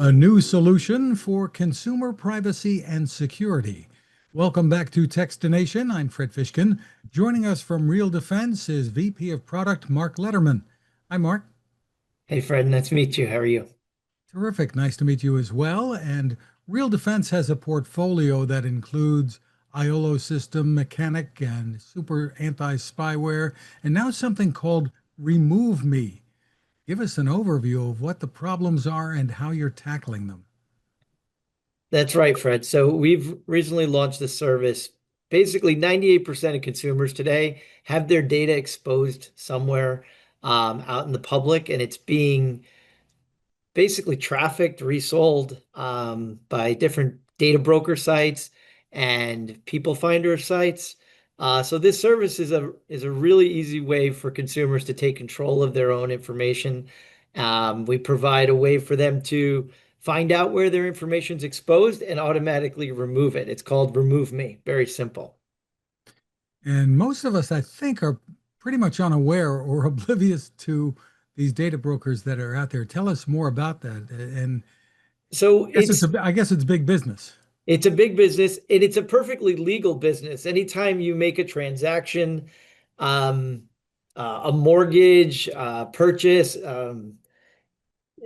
a new solution for consumer privacy and security. Welcome back to Techstination. I'm Fred Fishkin. Joining us from RealDefense is VP of Product Mark Lederman. Hi, Mark. Hey Fred, nice to meet you. How are you? Terrific. Nice to meet you as well. And RealDefense has a portfolio that includes IOLO system, mechanic, and super anti-spyware, and now something called Remove Me. Give us an overview of what the problems are and how you're tackling them. That's right, Fred. So we've recently launched this service. Basically, 98% of consumers today have their data exposed somewhere out in the public, and it's being basically trafficked, resold by different data broker sites and people finder sites. So this service is a really easy way for consumers to take control of their own information. We provide a way for them to find out where their information is exposed and automatically remove it. It's called Remove Me. Very simple. And most of us, I think, are pretty much unaware or oblivious to these data brokers that are out there. Tell us more about that. And So I guess it's big business. it's a big business and it's a perfectly legal business. Anytime you make a transaction, um, a mortgage, purchase,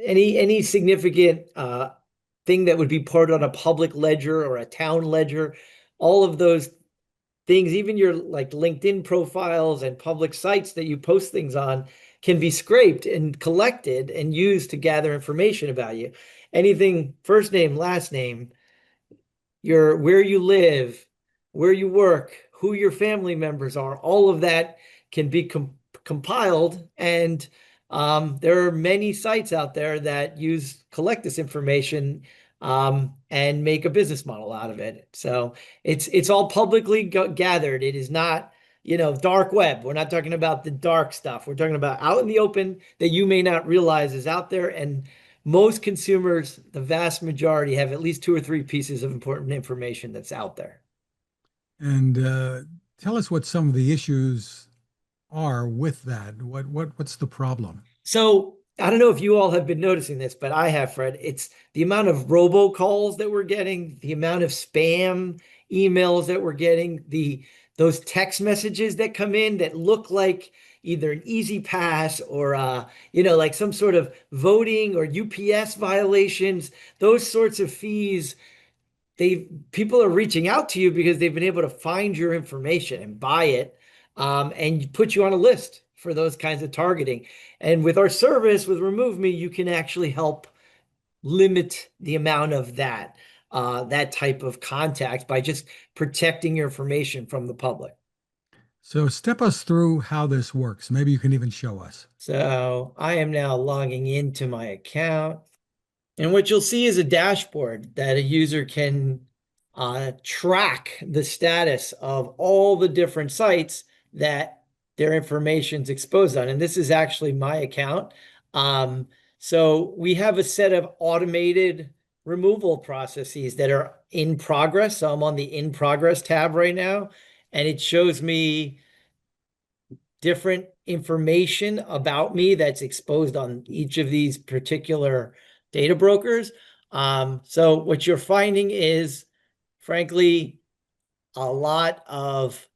any significant thing that would be part on a public ledger or a town ledger, all of those things, even your like LinkedIn profiles and public sites that you post things on, can be scraped and collected and used to gather information about you. Anything, first name, last name, your where you live, where you work, who your family members are, all of that can be compiled. And there are many sites out there that collect this information and make a business model out of it. So it's all publicly gathered. It is not, dark web. We're not talking about the dark stuff. We're talking about out in the open that you may not realize is out there. And most consumers, the vast majority, have at least two or three pieces of important information that's out there. And tell us what some of the issues are with that. What's the problem? So I don't know if you all have been noticing this, but I have, Fred. It's the amount of robocalls that we're getting, the amount of spam emails that we're getting, those text messages that come in that look like either an easy pass or like some sort of voting or UPS violations, those sorts of fees. People are reaching out to you because they've been able to find your information and buy it, and put you on a list for those kinds of targeting. And with our service, with Remove Me, you can actually help limit the amount of that type of contact by just protecting your information from the public. So step us through how this works. Maybe you can even show us. So I am now logging into my account. And what you'll see is a dashboard that a user can track the status of all the different sites that their information's exposed on. And this is actually my account. So we have a set of automated removal processes that are in progress. So I'm on the in progress tab right now, and it shows me different information about me that's exposed on each of these particular data brokers. So what you're finding is, frankly, a lot of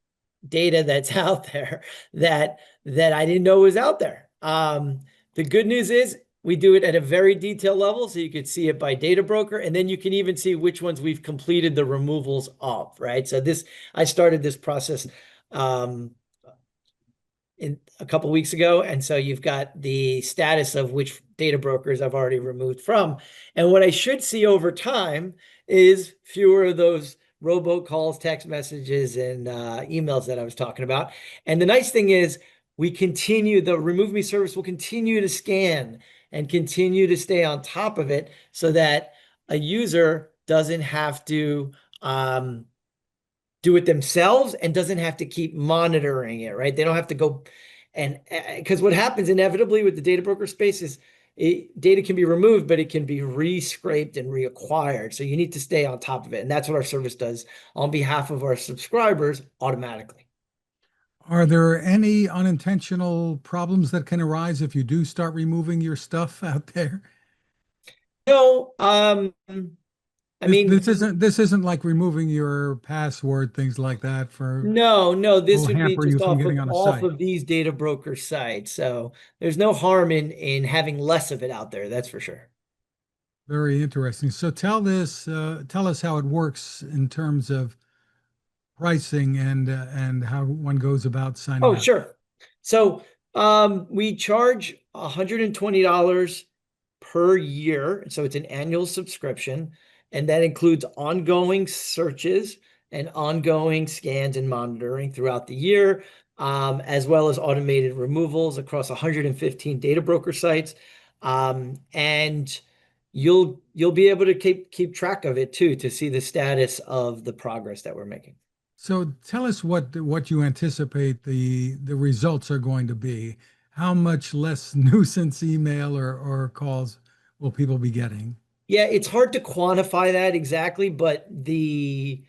data that's out there that I didn't know was out there. The good news is we do it at a very detailed level, so you can see it by data broker, and then you can even see which ones we've completed the removals of, right? So I started this process in a couple weeks ago. And so you've got the status of which data brokers I've already removed from. And what I should see over time is fewer of those robocalls, text messages, and emails that I was talking about. And the nice thing is the Remove Me service will continue to scan and continue to stay on top of it so that a user doesn't have to do it themselves and doesn't have to keep monitoring it, right? They don't have to go because what happens inevitably with the data broker space is data can be removed, but it can be re-scraped and reacquired. So you need to stay on top of it. And that's what our service does on behalf of our subscribers automatically. Are there any unintentional problems that can arise if you do start removing your stuff out there? No, I mean, This isn't like removing your password, things like that for no, this will would be hamper you just from off getting of on a site. these data broker sites. So there's no harm in having less of it out there, that's for sure. Very interesting. So tell us how it works in terms of pricing and how one goes about signing Oh, up. sure. So we charge $120 per year. So it's an annual subscription, and that includes ongoing searches and ongoing scans and monitoring throughout the year, as well as automated removals across 115 data broker sites. And you'll be able to keep track of it too to see the status of the progress that we're making. So tell us what you anticipate the results are going to be. How much less nuisance email or calls will people be getting? Yeah, it's hard to quantify that exactly, but the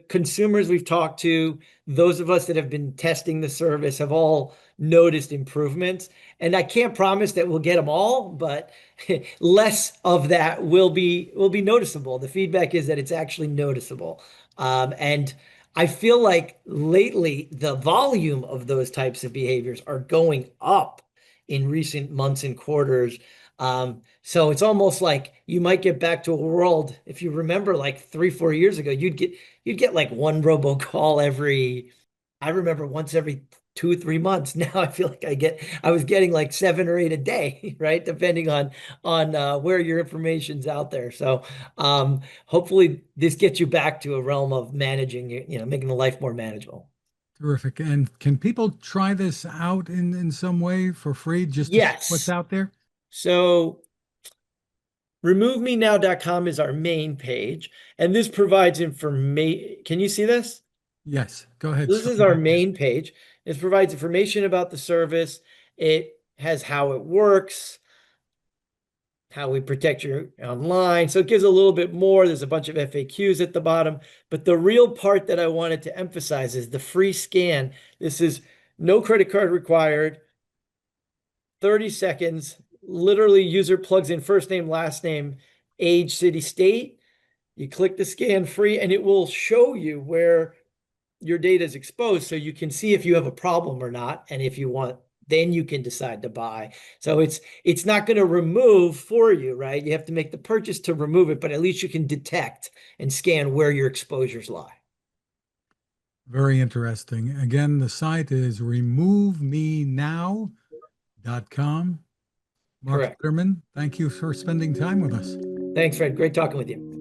consumers we've talked to, those of us that have been testing the service have all noticed improvements. And I can't promise that we'll get them all, but less of that will be noticeable. The feedback is that it's actually noticeable. And I feel like lately the volume of those types of behaviors are going up in recent months and quarters. So it's almost like you might get back to a world, if you remember like 3, 4 years ago, you'd get like one robocall I remember once every 2, 3 months. Now I feel like I was getting like 7 or 8 a day, right? Depending on where your information's out there. So hopefully this gets you back to a realm of managing, making the life more manageable. Terrific. And can people try this out in some way for free just to see what's Yes. out there? So removemenow.com is our main page, and this provides information. Can you see this? Yes. Go ahead. This Start is our right there. main page. It provides information about the service. It has how it works, how we protect you online. So it gives a little bit more. There's a bunch of FAQs at the bottom. But the real part that I wanted to emphasize is the free scan. This is no credit card required, 30 seconds. Literally, user plugs in first name, last name, age, city, state. You click the scan free, and it will show you where your data is exposed so you can see if you have a problem or not. And if you want, then you can decide to buy. So it's not going to remove for you, right? You have to make the purchase to remove it, but at least you can detect and scan where your exposures lie. Very interesting. Again, the site is removemenow.com. Mark Correct. Lederman, thank you for spending time with us. Thanks, Fred. Great talking with you.